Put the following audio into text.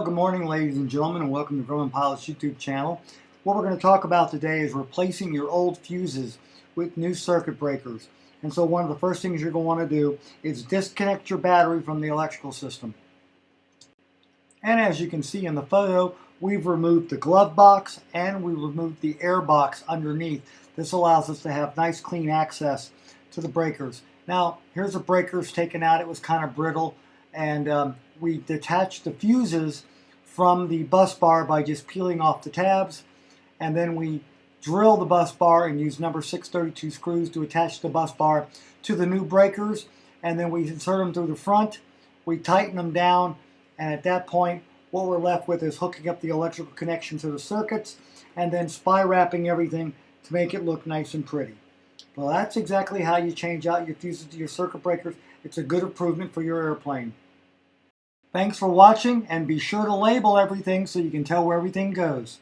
Well, good morning, ladies and gentlemen, and welcome to Grumman Pilot's YouTube channel. What we're going to talk about today is replacing your old fuses with new circuit breakers. And so one of the first things you're going to want to do is disconnect your battery from the electrical system. And as you can see in the photo, we've removed the glove box and we removed the air box underneath. This allows us to have nice clean access to the breakers. Now, here's the breakers taken out. It was kind of brittle, and we detached the fuses from the bus bar by just peeling off the tabs, and then we drill the bus bar and use number 632 screws to attach the bus bar to the new breakers, and then we insert them through the front, we tighten them down, and at that point what we're left with is hooking up the electrical connection to the circuits and then spy wrapping everything to make it look nice and pretty. Well, that's exactly how you change out your fuses to your circuit breakers. It's a good improvement for your airplane. Thanks for watching, and be sure to label everything so you can tell where everything goes.